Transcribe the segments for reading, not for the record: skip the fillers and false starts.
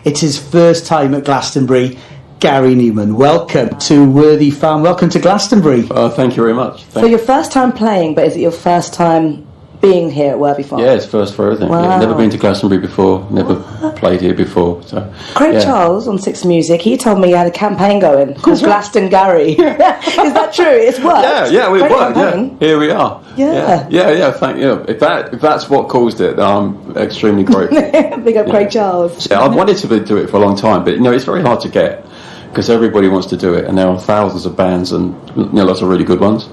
It's his first time at Glastonbury. Gary Newman, welcome to Worthy Farm. Welcome to Glastonbury. Thank you very much. So your first time playing, but is it your first time being here at Worthy Farm? Yeah, it's first for everything. Wow. Yeah, never been to Glastonbury before, never played here before. So, Craig Charles on Six Music, he told me he had a campaign going called Glaston-Gary. Is that true? It's worked. Yeah, we've Great worked. campaign. Yeah, here we are. Yeah. Thank you. If that's what caused it, I'm extremely grateful. Big up Craig Charles. Yeah, I've wanted to do it for a long time, but it's very hard to get because everybody wants to do it, and there are thousands of bands and lots of really good ones,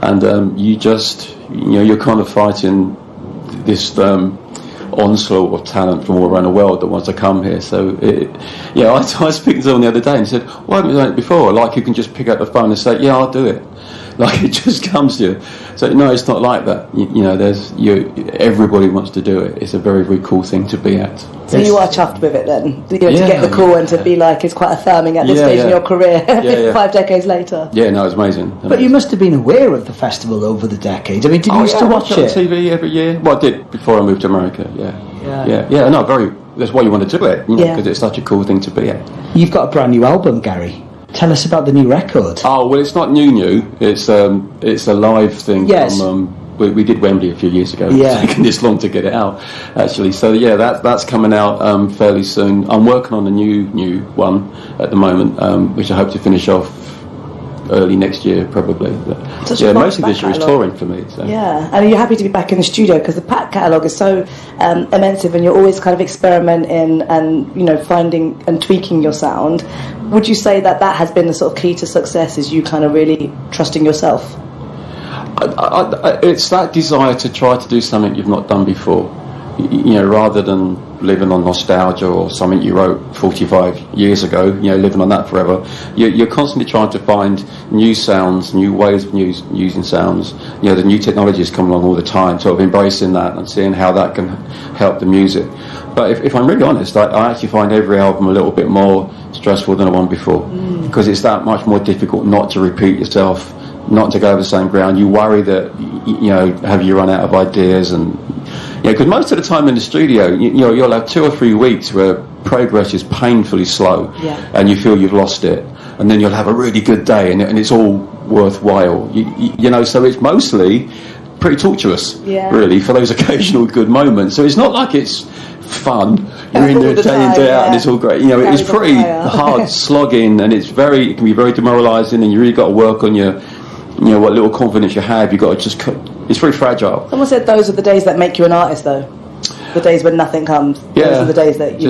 and you're kind of fighting this onslaught of talent from all around the world that wants to come here. So I was speaking to someone the other day and he said, why haven't you done it before? Like, you can just pick up the phone and say, yeah, I'll do it. Like, it just comes to you. So no, it's not like that. Everybody wants to do it. It's a very, very cool thing to be at. So you are chuffed with it then? To get the call and to be like, it's quite affirming at this stage in your career, 5 decades later. Yeah, no, it's amazing. But you must have been aware of the festival over the decades. I mean, did you used to watch it? On TV every year. Well, I did before I moved to America. That's why you want to do it, because it's such a cool thing to be at. You've got a brand new album, Gary. Tell us about the new record. Oh, well, it's not new. It's a live thing. Yes. We did Wembley a few years ago. Yeah. It's taken this long to get it out, actually. So that's coming out fairly soon. I'm working on a new one at the moment, which I hope to finish off early next year, probably. But most of this year is touring for me. So. Yeah, and are you happy to be back in the studio? Because the back catalogue is so immense, and you're always kind of experimenting and finding and tweaking your sound. Would you say that has been the sort of key to success? Is you kind of really trusting yourself? It's that desire to try to do something you've not done before, rather than living on nostalgia or something you wrote 45 years ago, living on that forever. You're constantly trying to find new sounds, new ways of using sounds. The new technologies come along all the time, sort of embracing that and seeing how that can help the music. But if I'm really honest, I actually find every album a little bit more stressful than the one before, because it's that much more difficult not to repeat yourself, not to go over the same ground. You worry that have you run out of ideas, and because most of the time in the studio, you'll have 2 or 3 weeks where progress is painfully slow, and you feel you've lost it, and then you'll have a really good day, and it's all worthwhile. So it's mostly pretty torturous, really, for those occasional good moments. So it's not like it's fun. You're in there day in, day out, and it's all great. It's pretty hard slogging, and it can be very demoralising, and you really got to work on your what little confidence you have. You got to it's very fragile. Someone said those are the days that make you an artist, though. The days when nothing comes. Those are the days that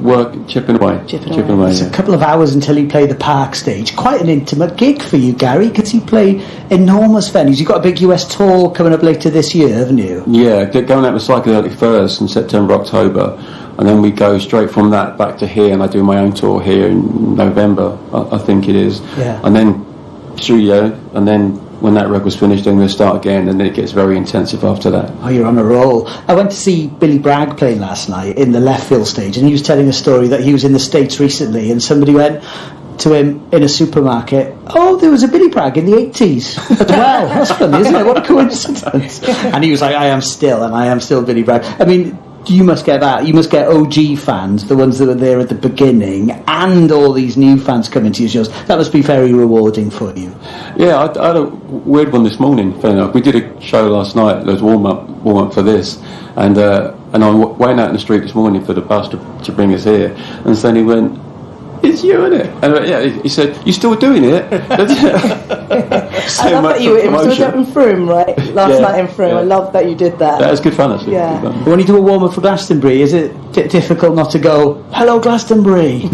work, chipping away. It's a couple of hours until you play the Park stage. Quite an intimate gig for you, Gary, because you play enormous venues. You've got a big US tour coming up later this year, haven't you? Yeah, going out with Psychedelic Furs in September, October, and then we go straight from that back to here, and I do my own tour here in November, I think it is. Yeah. And then studio, and then when that record's finished, then we'll start again, and then it gets very intensive after that. Oh, you're on a roll. I went to see Billy Bragg playing last night in the Left Field stage, and he was telling a story that he was in the States recently, and somebody went to him in a supermarket, oh, there was a Billy Bragg in the 80s. Wow, that's funny, isn't it? What a coincidence. And he was like, I am still Billy Bragg. I mean, you must get that. You must get OG fans, the ones that were there at the beginning, and all these new fans coming to your shows. That must be very rewarding for you. Yeah, I had a weird one this morning. Fair enough. We did a show last night. There was warm up for this, and I'm waiting out in the street this morning for the bus to bring us here, and suddenly he went, it's you, isn't it? And he said, you still doing it? I love that you were in Frome, right? Last night in Frome. I love that you did that. That was good fun, actually. Yeah. When you do a warm-up for Glastonbury, is it difficult not to go, hello, Glastonbury? Do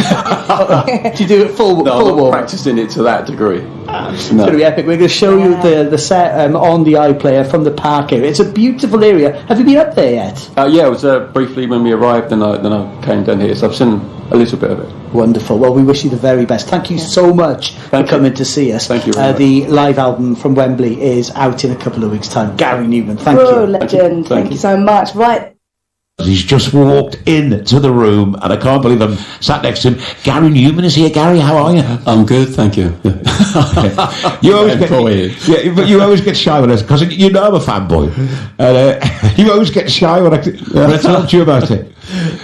you do it full No, I'm warm-up? not practising it to that degree. It's going to be epic. We're going to show you the set on the iPlayer from the park area. It's a beautiful area. Have you been up there yet? Yeah, it was briefly when we arrived, then I came down here, so I've seen a little bit of it. Wonderful. Well, we wish you the very best. Thank you so much for coming to see us. Thank you very much. The live album from Wembley is out in a couple of weeks' time. Gary Newman, thank you. Legend. Thank you so much. Right. He's just walked into the room, and I can't believe I'm sat next to him. Gary Newman is here. Gary, how are you? I'm good, thank you. You always but you always get shy when because I'm a fanboy. And you always get shy when I talk to you about it.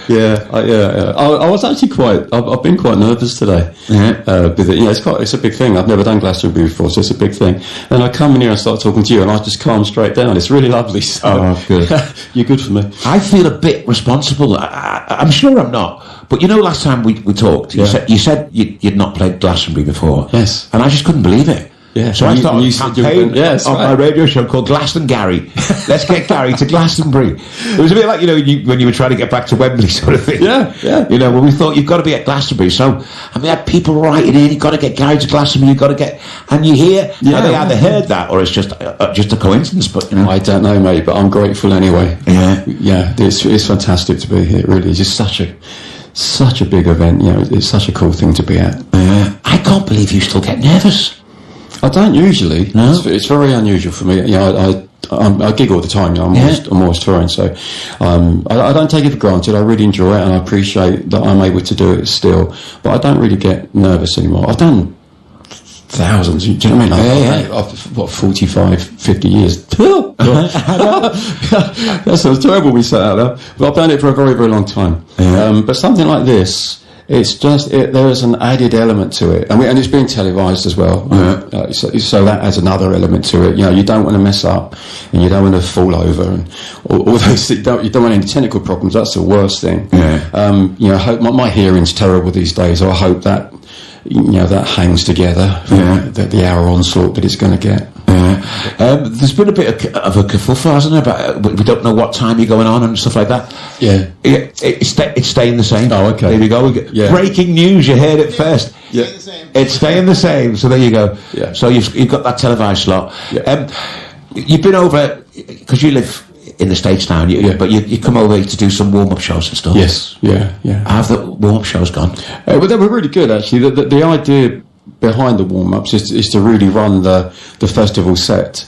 I was actually I've been quite nervous today. With it. It's a big thing. I've never done Glastonbury before, so it's a big thing. And I come in here and start talking to you, and I just calm straight down. It's really lovely. So, good. You're good for me. I feel a bit responsible. I'm sure I'm not. But last time we talked, you said you'd not played Glastonbury before. Yes. And I just couldn't believe it. Yeah. So I started a campaign on my radio show called Glastonbury. Let's get Gary to Glastonbury. It was a bit like, when you were trying to get back to Wembley sort of thing. Yeah. When we thought, you've got to be at Glastonbury. So, we had people writing in, you've got to get Gary to Glastonbury, you've got to get... And you hear, they either heard that or it's just a coincidence, but, I don't know, mate, but I'm grateful anyway. Yeah. Yeah, it's fantastic to be here, really. It's just such a big event, it's such a cool thing to be at. I can't believe you still get nervous. I don't usually. No? It's very unusual for me. I gig all the time. I'm always touring, so I don't take it for granted. I really enjoy it, and I appreciate that I'm able to do it still. But I don't really get nervous anymore. I've done thousands. Do you know what I mean? I've 45, 50 years. That sounds terrible when we say that out there. But I've done it for a very, very long time. But something like this, it's just there is an added element to it, and it's being televised as well. So that adds another element to it. You don't want to mess up, and you don't want to fall over, and all those. You don't want any technical problems. That's the worst thing. I hope my hearing's terrible these days. So I hope that that hangs together. The hour onslaught that it's going to get. There's been a bit of a kerfuffle, hasn't there? But we don't know what time you're going on and stuff like that. It's staying the same. Oh, okay. There we go. Breaking news. You heard it first. It's staying the same. So there you go. Yeah. So you've got that televised slot. You've been over because you live in the States now, but you come over to do some warm-up shows and stuff. Yes. Yeah. How have the warm-up shows gone? Well, they were really good, actually. The idea behind the warm-ups is to really run the festival set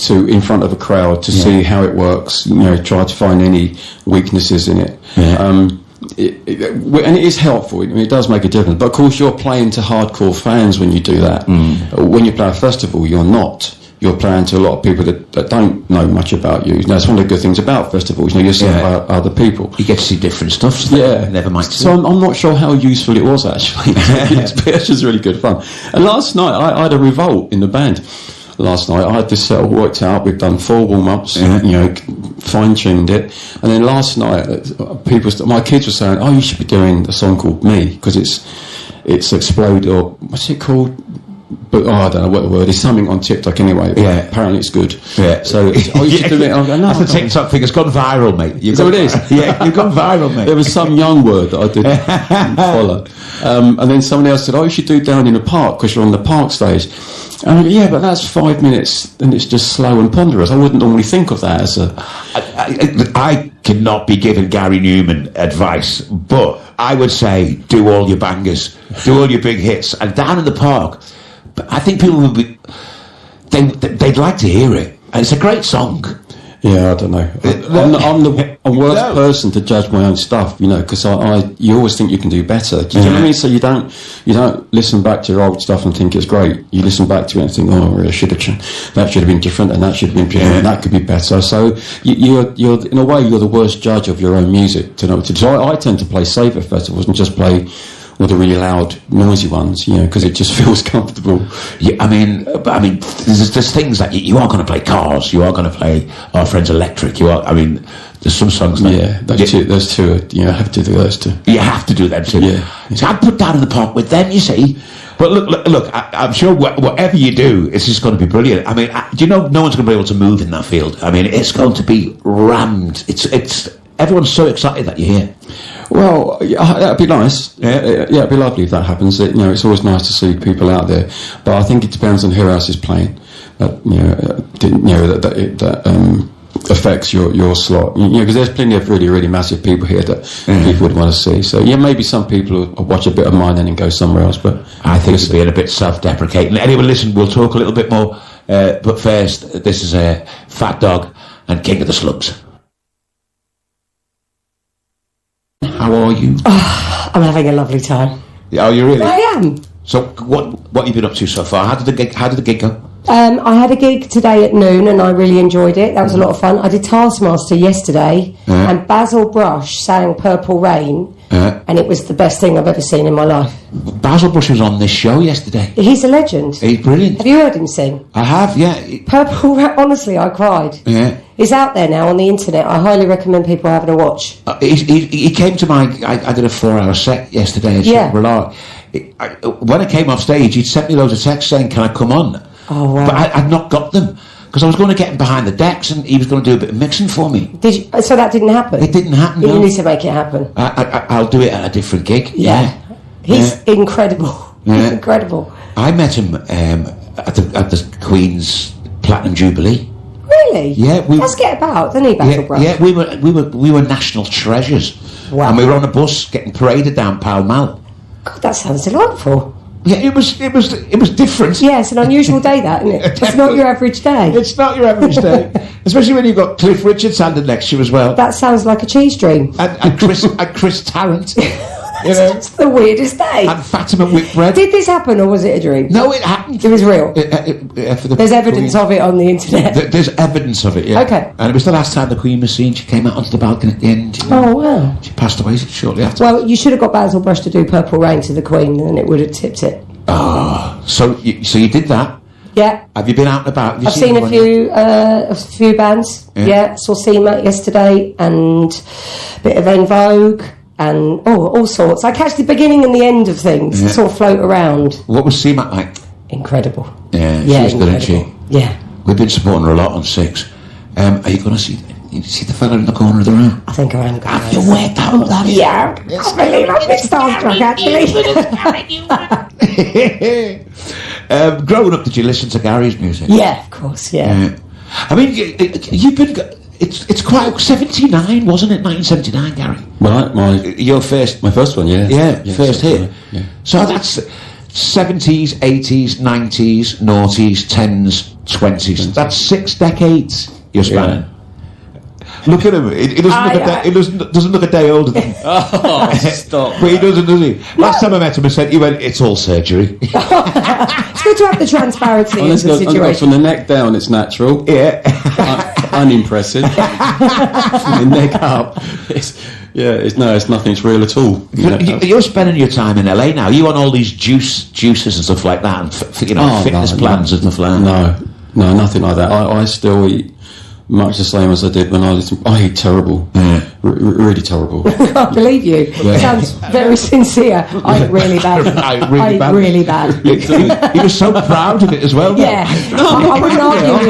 in front of a crowd to see how it works, try to find any weaknesses in it. And it is helpful. It does make a difference. But of course, you're playing to hardcore fans when you do that. When you play a festival, you're not. You're playing to a lot of people that don't know much about you. That's one of the good things about festivals. You're seeing other people. You get to see different stuff. Never mind. So I'm not sure how useful it was, actually. It's just really good fun. And last night, I had a revolt in the band. Last night, I had this set all worked out. We've done 4 warm-ups, fine-tuned it. And then last night, my kids were saying, "Oh, you should be doing a song called Me," because it's Explode, or what's it called? But I don't know what the word is. Something on TikTok anyway. Apparently it's good. So you should do it. I'm going, no, that's the TikTok thing. It's gone viral, mate. So it is. You've gone viral, mate. There was some young word that I didn't follow, and then somebody else said, "Oh, you should do it down in the park because you're on the park stage." And I go, but that's 5 minutes, and it's just slow and ponderous. I wouldn't normally think of that as a. I cannot be giving Gary Newman advice, but I would say do all your bangers, do all your big hits, and down in the park. I think people would be. They'd like to hear it, and it's a great song. Yeah, I don't know. I'm the worst person to judge my own stuff, because you always think you can do better. Do you know what I mean? So you don't listen back to your old stuff and think it's great. You listen back to it and think, oh, I should have that should have been different, and that should have been different, and that could be better. So you're in a way you're the worst judge of your own music to know what to do. So I tend to play safe at festivals and just play or the really loud, noisy ones, because it just feels comfortable. Yeah, I mean, there's things that you are going to play Cars, you are going to play Our Friends Electric, there's some songs that... those two, you have to do those two. You have to do them too. Yeah. So I'd put Down in the Park with them, you see. But look, I'm sure whatever you do, it's just going to be brilliant. I mean, do you know no one's going to be able to move in that field? I mean, it's going to be rammed. It's everyone's so excited that you're here. Well, that'd be nice. It'd be lovely if that happens. It's always nice to see people out there, but I think it depends on who else is playing. That affects your slot. Because there's plenty of really, really massive people here that people would want to see. So maybe some people will watch a bit of mine and then go somewhere else. But I think it's being a bit self-deprecating. Anyway, listen, we'll talk a little bit more. But first, this is Fat Dog and King of the Slugs. How are you? I'm having a lovely time. Oh, you really? I am. So, what have you been up to so far? How did the gig go? I had a gig today at noon and I really enjoyed it. That was a lot of fun. I did Taskmaster yesterday and Basil Brush sang Purple Rain and it was the best thing I've ever seen in my life. Basil Brush was on this show yesterday. He's a legend. He's brilliant. Have you heard him sing? I have, yeah. Purple Rain, honestly, I cried. Yeah. It's out there now on the internet. I highly recommend people having a watch. He came to I did a 4-hour set yesterday at Shangri-La. When I came off stage, he'd sent me loads of texts saying, can I come on? Oh, wow. But I'd not got them because I was going to get him behind the decks and he was going to do a bit of mixing for me. So that didn't happen? It didn't happen. You need to make it happen. I'll do it at a different gig. Yeah. He's incredible. He's incredible. I met him at the Queen's Platinum Jubilee. Really? Yeah, let's get about, didn't he, Basil Brush? Yeah, we were national treasures. Wow. And we were on a bus getting paraded down Pall Mall. God, that sounds delightful. Yeah, it was different. Yeah, it's an unusual day, that, isn't it? It's not your average day. It's not your average day, especially when you've got Cliff Richard standing next to you as well. That sounds like a cheese dream. And Chris Tarrant. It's the weirdest day. And Fatima Whitbread. Did this happen or was it a dream? No, it happened. It was real. There's evidence of it on the internet. There's evidence of it, yeah. Okay. And it was the last time the Queen was seen. She came out onto the balcony at the end. Oh, wow. She passed away shortly after. Well, you should have got Basil Brush to do Purple Rain to the Queen and it would have tipped it. Oh, so you did that? Yeah. Have you been out and about? I've seen a few bands. Yeah. Saw Seema yesterday and a bit of En Vogue. And all sorts. I catch the beginning and the end of things. Sort of float around. What was CMAC like? Incredible. Yeah, she was good, isn't she? Yeah. We've been supporting her a lot on 6. Are you going to see the fella in the corner of the room? I think I am going to. Have you worked out that? Yeah. I believe I'm a bit starstruck, actually. Growing up, did you listen to Gary's music? Yeah, of course, yeah. I mean, you've been... It's quite 79, wasn't it? 1979, Gary. My first one, yeah. Yeah, first hit. Yeah. So that's 70s, 80s, 90s, noughties, 10s, 20s. That's 6 decades you're spanning. Yeah. Look at him. He doesn't look a day older than. Oh, stop! But he doesn't, does he? Last time I met him, he went, "It's all surgery." It's good to have the transparency of the situation. From the neck down, it's natural. Yeah. Unimpressive. From the neck up, it's nothing. It's real at all. You're spending your time in LA now. You on all these juices and stuff like that, and fitness plans and stuff like that. No, nothing like that. I still eat much the same as I did when I was. I eat terrible. Really terrible. I believe you. It sounds very sincere. I eat really bad. I eat really bad. He was so proud of it as well. Yeah. I wouldn't argue with you,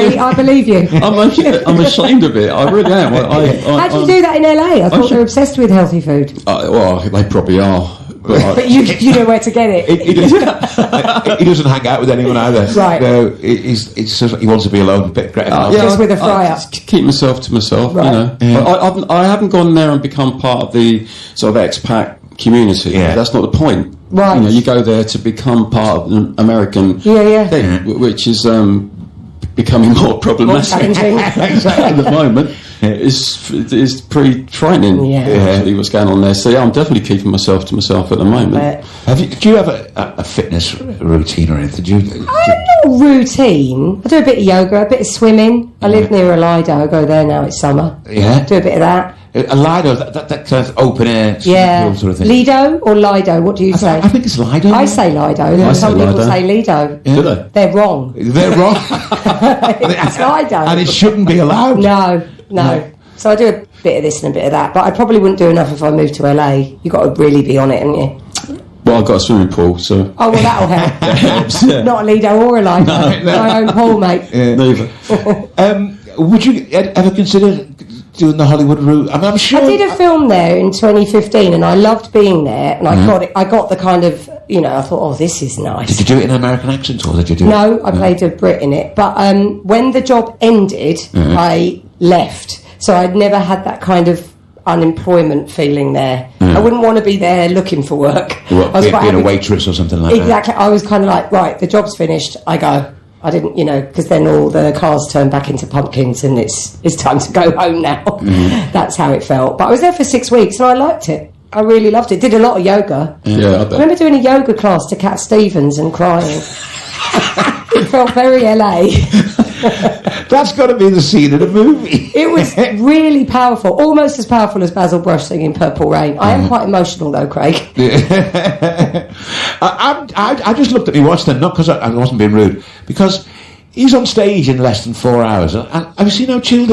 Gary. I believe you. I'm ashamed of it. I really am. How do you do that in LA? I thought they were obsessed with healthy food. Well, they probably are. But you know where to get it. He doesn't hang out with anyone either. Right. No, he wants to be alone. Just with a fryer. I keep myself to myself. Right. You know. Yeah. I haven't gone there and become part of the sort of expat community. Yeah. That's not the point. Right. You know, you go there to become part of an American thing, which is becoming more problematic at the moment. Is pretty frightening. Actually, what's going on there? So I'm definitely keeping myself to myself at the moment. Do you have a fitness routine or anything? Not routine. I do a bit of yoga, a bit of swimming. I live near a Lido. I go there now. It's summer. Yeah. Do a bit of that. A Lido, that kind of open air sort of thing. Lido or Lido? What do you say? I think it's Lido. I say Lido. Some people say Lido. Do they? They're wrong. They're wrong. It's Lido. And it shouldn't be allowed. No. So I do a bit of this and a bit of that, but I probably wouldn't do enough if I moved to LA. You've got to really be on it, haven't you? Well, I've got a swimming pool, so... Oh, well, that'll help. That helps, yeah. Not a Lido or a Lido. No. My own pool, mate. Yeah. Neither. Would you ever consider doing the Hollywood route? I mean, I'm sure... I did a film there in 2015, and I loved being there, and I got the kind of... You know, I thought, this is nice. Did you do it in an American accent, or did you do it? No, I played a Brit in it. But when the job ended, I left. So I'd never had that kind of unemployment feeling there. I wouldn't want to be there looking for work. What, I was being a waitress or something like that? Exactly. I was kind of like, right, the job's finished, I go. I didn't, because then all the cars turn back into pumpkins and it's time to go home now. That's how it felt. But I was there for 6 weeks and I liked it. I really loved it. Did a lot of yoga. Yeah, I bet. I remember doing a yoga class to Cat Stevens and crying. It felt very LA. That's got to be the scene of the movie. It was really powerful, almost as powerful as Basil Brush singing Purple Rain. I am quite emotional though, Craig. I just looked at me watch them, not because I wasn't being rude, because he's on stage in less than 4 hours. And have you seen how chilled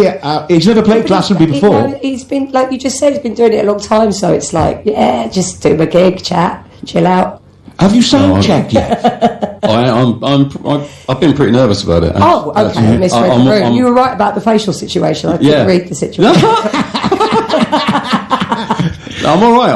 he's never played Glastonbury before? He's been, like you just said, he's been doing it a long time, so it's like, yeah, just do a gig, chat, chill out. Have you sound checked yet? I've been pretty nervous about it. Oh, okay, I misread the room. You were right about the facial situation. I couldn't read the situation. I'm all right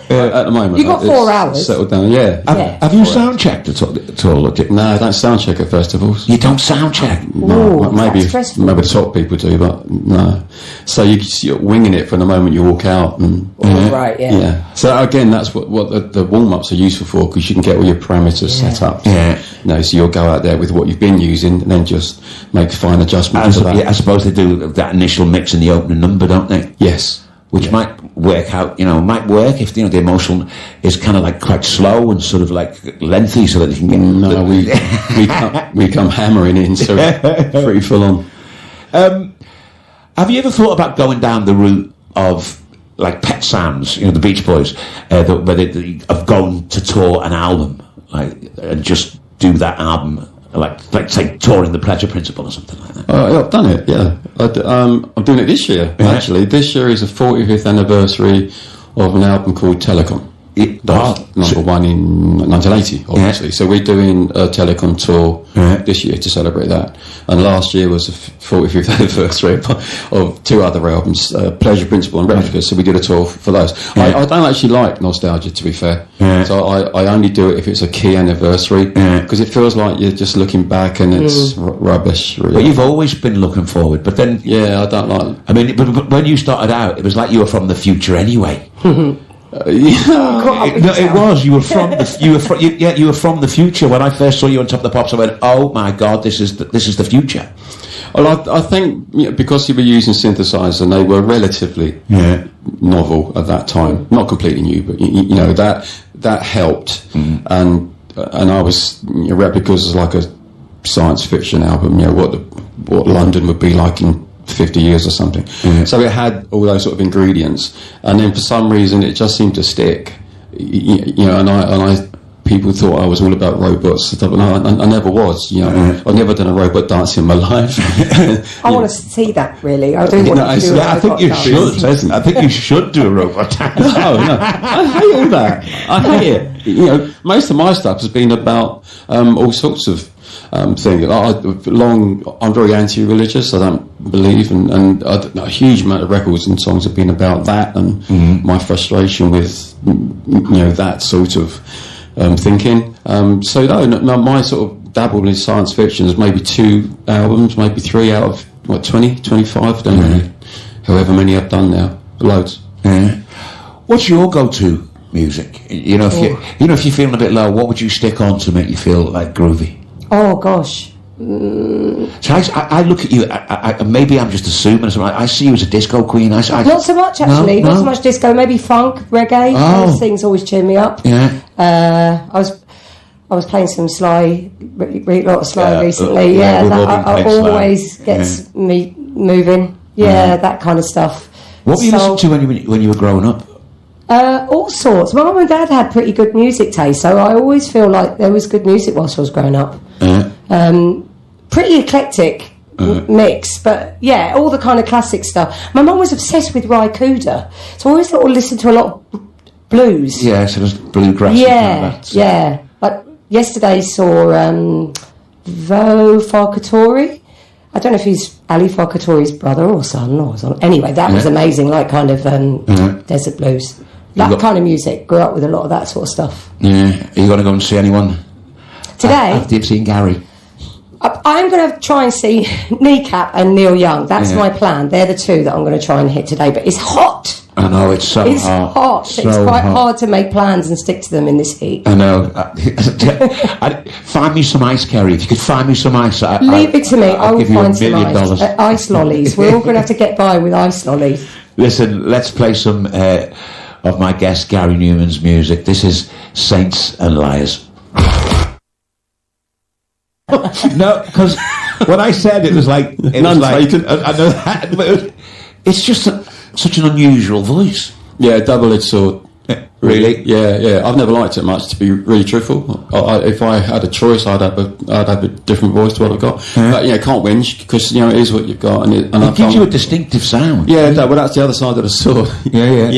at the moment. You got 4 hours. Settled down, Have you sound checked at all? No, I don't sound check at festivals. You don't sound check? No, Ooh, maybe the top people do, but no. So you're winging it from the moment you walk out. And, right, yeah. So again, that's what the warm-ups are useful for, because you can get all your parameters set up. Yeah. So you'll go out there with what you've been using and then just make fine adjustments to that. I suppose they do that initial mix in the opening number, don't they? Yes. Which might work out, might work if, the emotional is kind of like quite slow and sort of like lengthy so that you can get... No, we come hammering in, so pretty full on. Have you ever thought about going down the route of like Pet Sounds, the Beach Boys, of going to tour an album, and just do that album, like say touring the Pleasure Principle or something like that? Yeah, I've done it, yeah. I'm doing it this year, actually. This year is the 45th anniversary of an album called Telecom. Number one in 1980, obviously. So we're doing a Telecom tour this year to celebrate that. And last year was the 45th anniversary of two other albums, Pleasure Principle and Replica. So we did a tour for those. I don't actually like nostalgia, to be fair. So I only do it if it's a key anniversary, because it feels like you're just looking back and it's rubbish, really. But you've always been looking forward. But then... Yeah, I don't like... I mean, but when you started out, it was like you were from the future anyway. It was. You were from the future. When I first saw you on Top of the Pops, I went, "Oh my God, this is the future." Well, I think because you were using synthesizers and they were relatively novel at that time, not completely new, but that helped. And I was Replicas is like a science fiction album. What London would be like in 50 years or something. So it had all those sort of ingredients, and then for some reason it just seemed to stick. And people thought I was all about robots and stuff, and I never was. I've never done a robot dance in my life. I want to see that, really. I do want to do I think you should. I think you should do a robot dance. No, I hate all that. I hate it. Most of my stuff has been about all sorts of thing. I'm very anti-religious. I don't believe, and a huge amount of records and songs have been about that, and my frustration with that sort of thinking. So no, my sort of dabble in science fiction is maybe 2 albums, maybe 3 out of 20, 25. Don't know, however many I've done now, loads. What's your go-to music? If you're feeling a bit low, what would you stick on to make you feel like groovy? Oh gosh. So I look at you. Maybe I'm just assuming. I see you as a disco queen. Not so much, actually. Not so much disco. Maybe funk, reggae. Those things always cheer me up. Yeah. I was playing some Sly, really lot of Sly recently. That always gets me moving. That kind of stuff. What were you listening to when you were growing up? All sorts. My mum and dad had pretty good music taste, so I always feel like there was good music whilst I was growing up. Pretty eclectic mix, but all the kind of classic stuff. My mum was obsessed with Ry Cooder, so I always thought I listened to a lot of blues. Yeah, so there's bluegrass. Yeah. Like yesterday saw Vo Farkatori. I don't know if he's Ali Farkatori's brother or son or something. Anyway, that was amazing, like kind of desert blues. That kind of music. Grew up with a lot of that sort of stuff. Yeah. Are you going to go and see anyone today? After you've seen Gary? I'm going to try and see Kneecap and Neil Young. That's my plan. They're the two that I'm going to try and hit today. But it's hot. I know, it's so hot. It's hot. So it's quite hard to make plans and stick to them in this heat. I know. Find me some ice, Kerry. If you could find me some ice, leave it to me. I will find some $1 million. Ice lollies. We're all going to have to get by with ice lollies. Listen, let's play some of my guest Gary Newman's music. This is Saints and Liars. No, because when I said it was like... It None was like taken. I know that, but it's just such an unusual voice. Yeah, double-edged sword. Really? Yeah. I've never liked it much, to be really truthful. If I had a choice, I'd have a different voice to what I've got. But can't whinge, because it is what you've got, and it gives you a distinctive sound. Yeah, that's the other side of the sword. Yeah.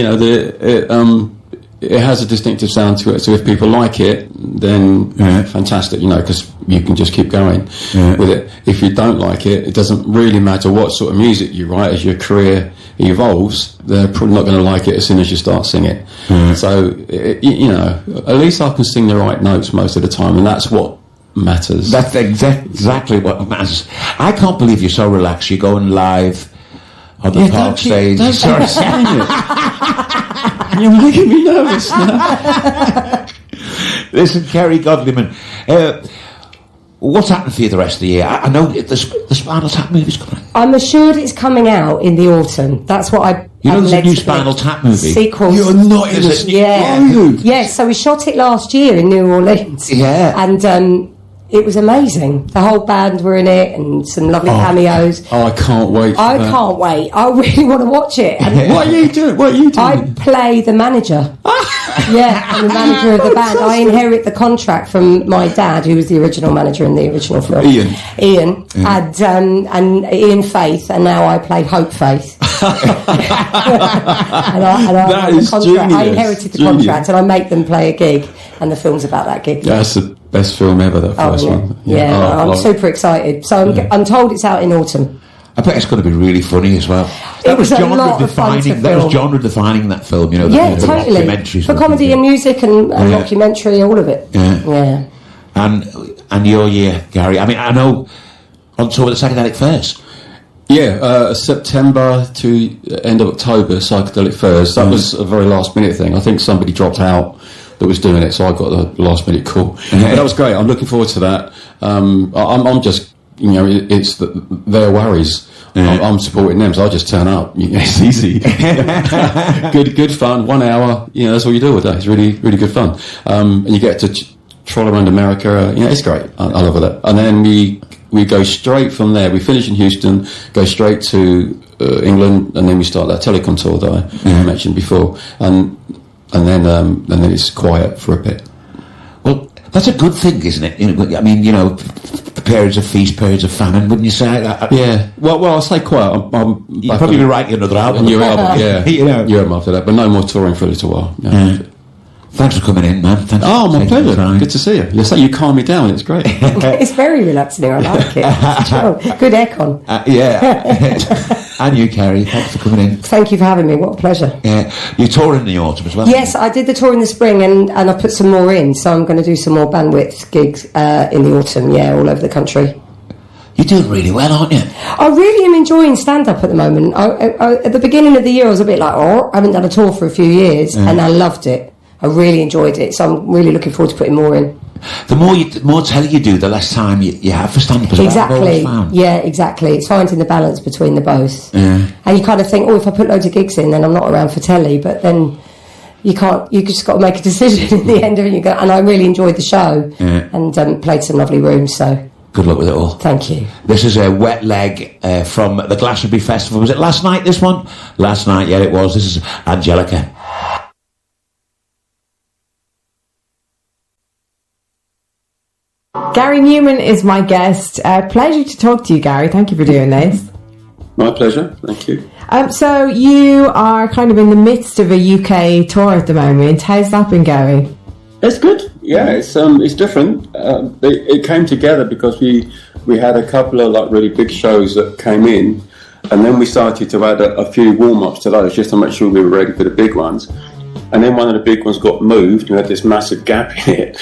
It has a distinctive sound to it. So if people like it, then fantastic. Because you can just keep going with it. If you don't like it, it doesn't really matter what sort of music you write. As your career evolves, they're probably not going to like it as soon as you start singing. So at least I can sing the right notes most of the time, and that's what matters. That's exactly what matters. I can't believe you're so relaxed. You're going live on the park stage. Don't start saying it. You're making me nervous now. Listen, Kerry Godliman, what's happening for you the rest of the year? I know the Spinal Tap movie's coming out. I'm assured it's coming out in the autumn. That's what I... You know there's a new Spinal Tap movie? Sequel. You're not in it. Yeah, so we shot it last year in New Orleans. Yeah. And it was amazing. The whole band were in it, and some lovely cameos. Oh, I can't wait. I can't wait. I really want to watch it. And What are you doing? I play the manager. Yeah, I'm the manager of the band. I inherit the contract from my dad, who was the original manager in the original film. Ian. And Ian Faith, and now I play Hope Faith. and I is genius. I inherited the contract, and I make them play a gig, and the film's about that gig. That's the best film ever, that first one. I'm super excited. So I'm told it's out in autumn. I bet it's going to be really funny as well. That was genre defining. That was genre defining, that film. Totally. Documentaries for comedy and music and documentary, all of it. Yeah. And your year, Gary. I mean, I know on tour with the Psychedelic Fairs. Yeah, September to end of October, Psychedelic Fairs. That was a very last minute thing. I think somebody dropped out that was doing it, so I got the last minute call. That was great. I'm looking forward to that. I'm just, it's their worries. I'm supporting them, so I just turn up. It's easy. good fun. 1 hour. That's all you do with that. It's really, really good fun. And you get to troll around America. It's great. I love it. And then we go straight from there. We finish in Houston, go straight to England, and then we start that telecom tour that I mentioned before. And then it's quiet for a bit. Well, that's a good thing, isn't it? I mean, periods of feast, periods of famine, wouldn't you say? Yeah. Well, I'll say quiet. You'll probably be writing another album. New album, yeah. New album after that, but no more touring for a little while. Yeah. Thanks for coming in, man. Thanks my pleasure. Good to see you. You calm me down. It's great. It's very relaxing. I like it. Good aircon. And you, Kerry. Thanks for coming in. Thank you for having me. What a pleasure. Yeah. You're touring in the autumn as well? Yes, I did the tour in the spring, and I put some more in, so I'm going to do some more bandwidth gigs in the autumn, all over the country. You're doing really well, aren't you? I really am enjoying stand-up at the moment. At the beginning of the year, I was a bit like, I haven't done a tour for a few years, and I loved it. I really enjoyed it, so I'm really looking forward to putting more in. The more telly you do, the less time you have for stand-up as well. Exactly. Yeah, exactly. It's finding the balance between the both. Yeah. And you kind of think, if I put loads of gigs in, then I'm not around for telly. But then you can't. You just got to make a decision in the end of it. And I really enjoyed the show and played some lovely rooms. So good luck with it all. Thank you. This is a Wet Leg from the Glastonbury Festival. Was it last night? This one? Last night. Yeah, it was. This is Angelica. Gary Newman is my guest. Pleasure to talk to you, Gary. Thank you for doing this. My pleasure. Thank you. So you are kind of in the midst of a UK tour at the moment. How's that been going? It's good. Yeah, it's different. It came together because we had a couple of really big shows that came in, and then we started to add a few warm-ups to those just to make sure we were ready for the big ones. And then one of the big ones got moved, and we had this massive gap in it.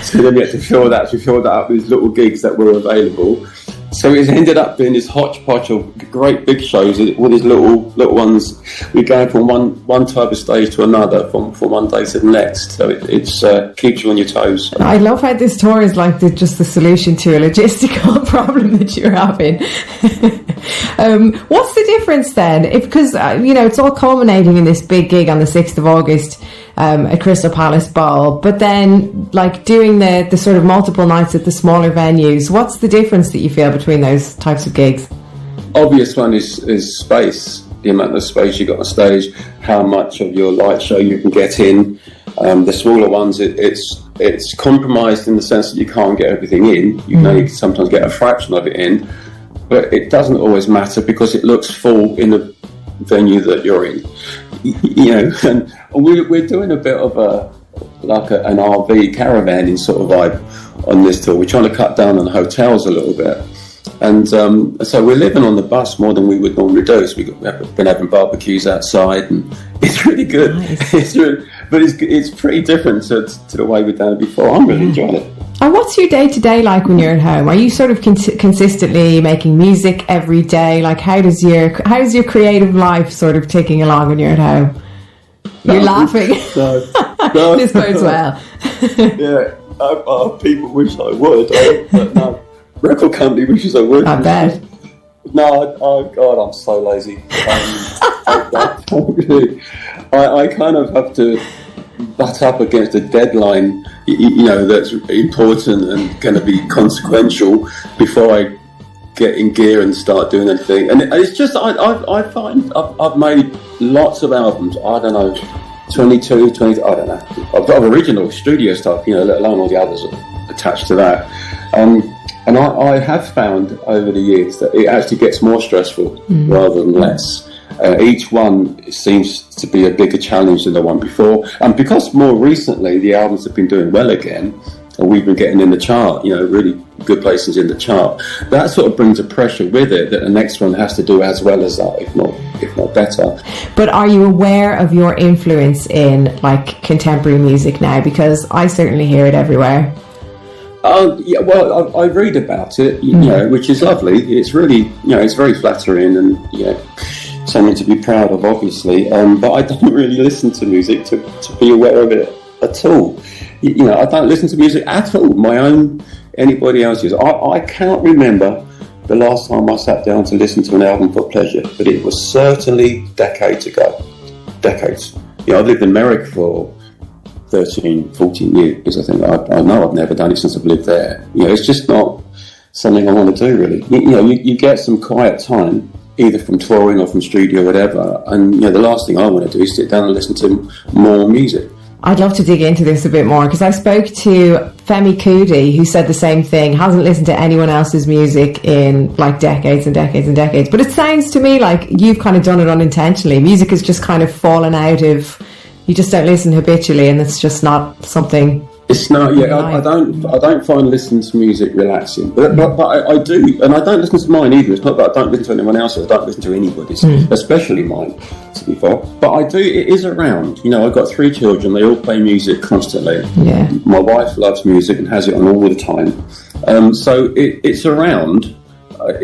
So then we had to fill that up with little gigs that were available. So it ended up being this hodgepodge of great big shows, all these little ones. We're going from one type of stage to another, from one day to the next. So it keeps you on your toes. I love how this tour is like just the solution to a logistical problem that you're having. What's the difference then? Because it's all culminating in this big gig on the 6th of August at Crystal Palace Ball, but then like doing the sort of multiple nights at the smaller venues. What's the difference that you feel between those types of gigs? Obvious one is space. The amount of space you got on stage, how much of your light show you can get in. The smaller ones, it's compromised in the sense that you can't get everything in. You can only sometimes get a fraction of it in, but it doesn't always matter because it looks full in the venue that you're in. You know, and we're doing a bit of an RV caravanning sort of vibe on this tour. We're trying to cut down on hotels a little bit. And so we're living on the bus more than we would normally do. So we've been having barbecues outside, and it's really good. Nice. But it's pretty different to the way we've done it before. I'm really enjoying it. And what's your day-to-day like when you're at home? Are you sort of consistently making music every day? Like, how's your creative life sort of ticking along when you're at home? You're laughing. No. This bodes well. Yeah, people wish I would, but no. Record company wishes I would. I bet. No, oh God, I'm so lazy. I kind of have to butt up against a deadline, you know, that's important and going to be consequential before I get in gear and start doing anything. And it's just, I find I've made lots of albums. I don't know, 22, 20, I don't know. Of original studio stuff, you know, let alone all the others attached to that. And I have found over the years that it actually gets more stressful rather than less. Each one seems to be a bigger challenge than the one before. And because more recently the albums have been doing well again, and we've been getting in the chart, you know, really good places in the chart, that sort of brings a pressure with it that the next one has to do as well as that, if not better. But are you aware of your influence in like contemporary music now? Because I certainly hear it everywhere. Yeah, well, I read about it, you know, which is lovely. It's really, you know, it's very flattering and, you know, something to be proud of, obviously. But I don't really listen to music to be aware of it at all. You know, I don't listen to music at all, my own, anybody else's. I can't remember the last time I sat down to listen to an album for pleasure, but it was certainly decades ago. Decades. You know, I've lived in America for 13, 14 years, I think. I know I've never done it since I've lived there. You know, it's just not something I want to do, really. You know, you get some quiet time, either from touring or from studio or whatever, and, you know, the last thing I want to do is sit down and listen to more music. I'd love to dig into this a bit more, because I spoke to Femi Kuti, who said the same thing, hasn't listened to anyone else's music in like decades and decades and decades. But it sounds to me like you've kind of done it unintentionally. Music has just kind of fallen out of... You just don't listen habitually, and it's just not something. It's not. Yeah, I don't find listening to music relaxing, but I do, and I don't listen to mine either. It's not that I don't listen to anyone else's. I don't listen to anybody's, especially mine, to be fair. But I do. It is around. You know, I've got 3 children. They all play music constantly. Yeah. My wife loves music and has it on all the time. So it's around.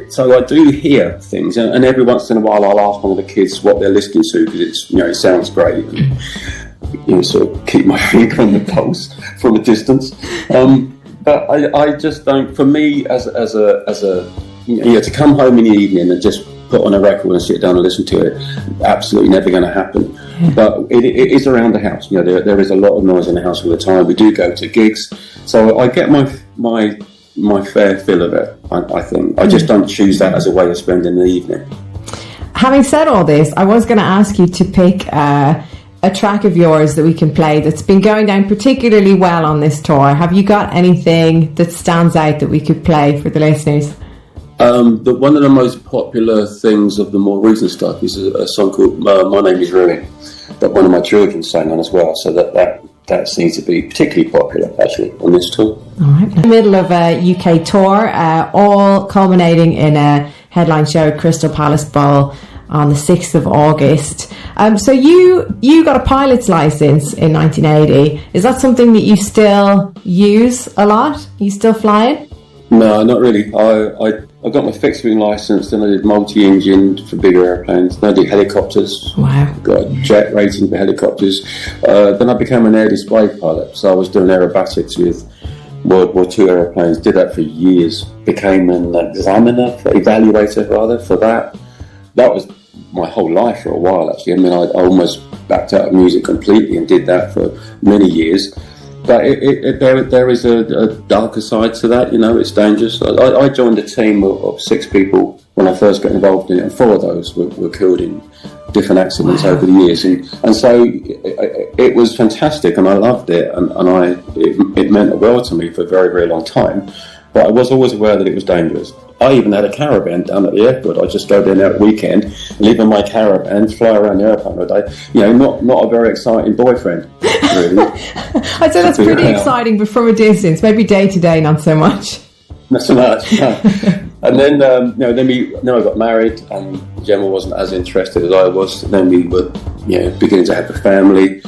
So I do hear things, and every once in a while I'll ask one of the kids what they're listening to, because it's, you know, it sounds great. And, you know, sort of keep my finger on the pulse from a distance. But I just don't. For me, as a you know, to come home in the evening and just put on a record and sit down and listen to it, absolutely never going to happen. But it is around the house. You know, there is a lot of noise in the house all the time. We do go to gigs, so I get my fair fill of it, I think. I just don't choose that as a way of spending the evening. Having said all this, I was going to ask you to pick a track of yours that we can play that's been going down particularly well on this tour. Have you got anything that stands out that we could play for the listeners? One of the most popular things of the more recent stuff is a song called My Name Is Ruin, that one of my children sang on as well, so that seems to be particularly popular, actually, on this tour. All right. In the middle of a UK tour, all culminating in a headline show at Crystal Palace Ball on the 6th of August. So you got a pilot's license in 1980. Is that something that you still use a lot? Are you still flying? No, not really. I got my fixed wing license, then I did multi-engine for bigger airplanes, then I did helicopters. Wow. Got a jet rating for helicopters. Then I became an air display pilot, so I was doing aerobatics with World War II airplanes, did that for years, became an evaluator for that. That was my whole life for a while, actually. I mean, I almost backed out of music completely and did that for many years. But there is a darker side to that, you know. It's dangerous. I joined a team of 6 people when I first got involved in it, and 4 of those were killed in different accidents over the years, and so it was fantastic, and I loved it, and it meant the world to me for a very, very long time. But I was always aware that it was dangerous. I even had a caravan down at the airport. I'd just go down there at the weekend, live in my caravan, fly around the airport all day. You know, not a very exciting boyfriend, really. I'd say that's pretty exciting, but from a distance. Maybe day to day, not so much. Not so much, no. And then, I got married, and Gemma wasn't as interested as I was. Then we were, beginning to have a family.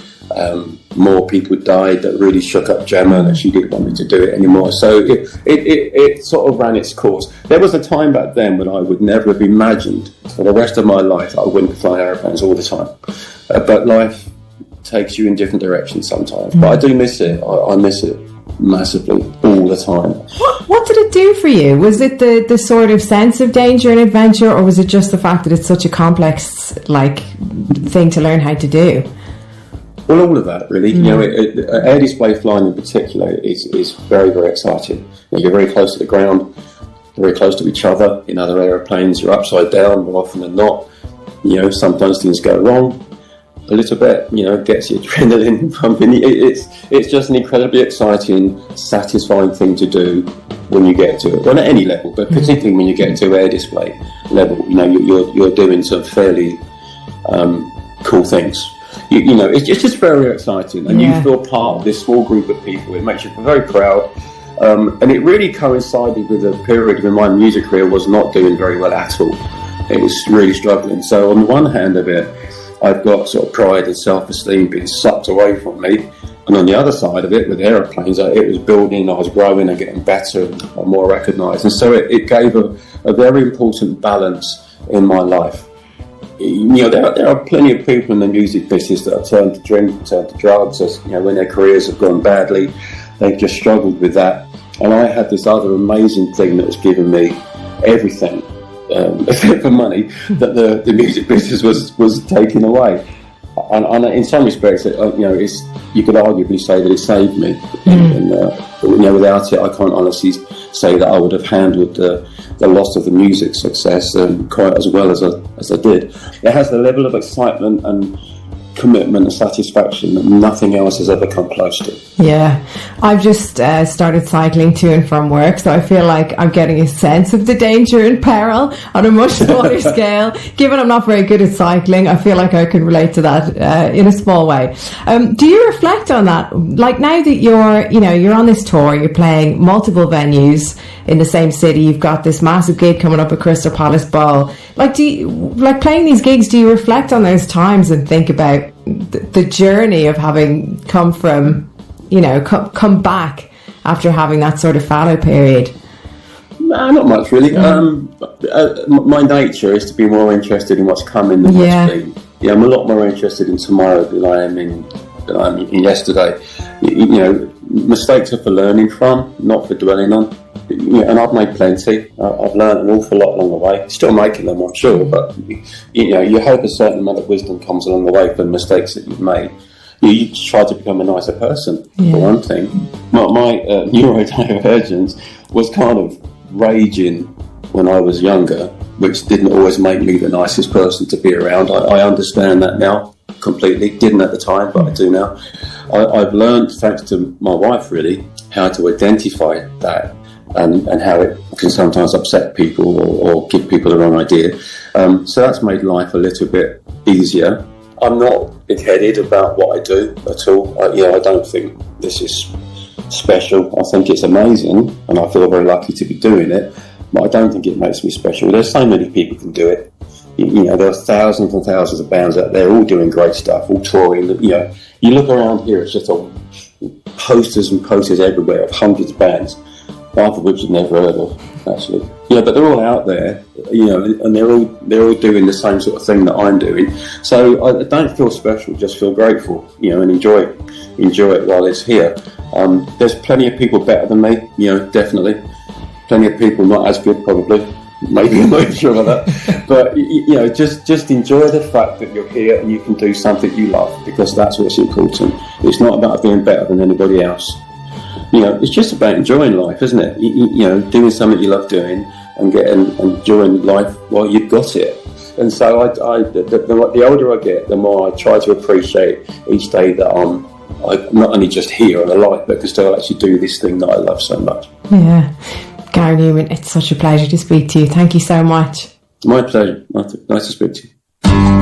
More people died that really shook up Gemma, and she didn't want me to do it anymore. So it sort of ran its course. There was a time back then when I would never have imagined for the rest of my life that I wouldn't fly airplanes all the time. But life takes you in different directions sometimes. But I do miss it. I miss it massively all the time. What did it do for you? Was it the sort of sense of danger and adventure, or was it just the fact that it's such a complex thing to learn how to do? Well, all of that, really. Air display flying in particular is very, very exciting. You're very close to the ground, very close to each other. In other aeroplanes, you're upside down more often than not. Sometimes things go wrong a little bit. Gets your adrenaline pumping. It's just an incredibly exciting, satisfying thing to do when you get to it. Well, at any level, but particularly when you get to air display level, you're doing some fairly cool things. It's just very exciting, and you feel part of this small group of people. It makes you very proud, and it really coincided with a period when my music career was not doing very well at all. It was really struggling. So on the one hand of it, I've got sort of pride and self-esteem being sucked away from me, and on the other side of it, with aeroplanes, it was building, I was growing and getting better and more recognised, and so it gave a very important balance in my life. There are plenty of people in the music business that have turned to drink, turned to drugs, when their careers have gone badly. They've just struggled with that. And I had this other amazing thing that was giving me everything, except for money, that the music business was taking away. And in some respects, you could arguably say that it saved me. Without it, I can't honestly say that I would have handled the loss of the music success quite as well as I did. It has the level of excitement and commitment and satisfaction that nothing else has ever come close to. Yeah, I've just started cycling to and from work, so I feel like I'm getting a sense of the danger and peril on a much smaller scale. Given I'm not very good at cycling, I feel like I can relate to that in a small way. Do you reflect on that? Like, now that you're on this tour, you're playing multiple venues in the same city, you've got this massive gig coming up at Crystal Palace Bowl. Playing these gigs, do you reflect on those times and think about the journey of having come from, come back after having that sort of fallow period? No, not much really. My nature is to be more interested in what's coming than what's been. Yeah, I'm a lot more interested in tomorrow than I am in yesterday. Mistakes are for learning from, not for dwelling on. And I've made plenty. I've learned an awful lot along the way. Still making them, I'm sure, but you hope a certain amount of wisdom comes along the way from mistakes that you've made. You try to become a nicer person, for one thing. My neurodivergence was kind of raging when I was younger, which didn't always make me the nicest person to be around. I understand that now completely. Didn't at the time, but I do now. I've learned, thanks to my wife really, how to identify that and how it can sometimes upset people or give people the wrong idea. So that's made life a little bit easier. I'm not big-headed about what I do at all. I don't think this is special. I think it's amazing, and I feel very lucky to be doing it, but I don't think it makes me special. There's so many people can do it. There are thousands and thousands of bands out there all doing great stuff, all touring. You look around here, it's just posters and posters everywhere of hundreds of bands, half of which you've never heard of, actually. But they're all out there, and they're all doing the same sort of thing that I'm doing. So I don't feel special, just feel grateful, and enjoy it while it's here. There's plenty of people better than me, definitely. Plenty of people not as good, probably. maybe I'm not even sure about that. But you know, just enjoy the fact that you're here and you can do something you love, because that's what's important. It's not about being better than anybody else. You know, it's just about enjoying life, isn't it? You know, doing something you love doing and enjoying life while you've got it. And so the older I get, the more I try to appreciate each day that I'm not only just here and alive, but can still actually do this thing that I love so much. Yeah. Gary Newman, it's such a pleasure to speak to you. Thank you so much. My pleasure. Nice to speak to you.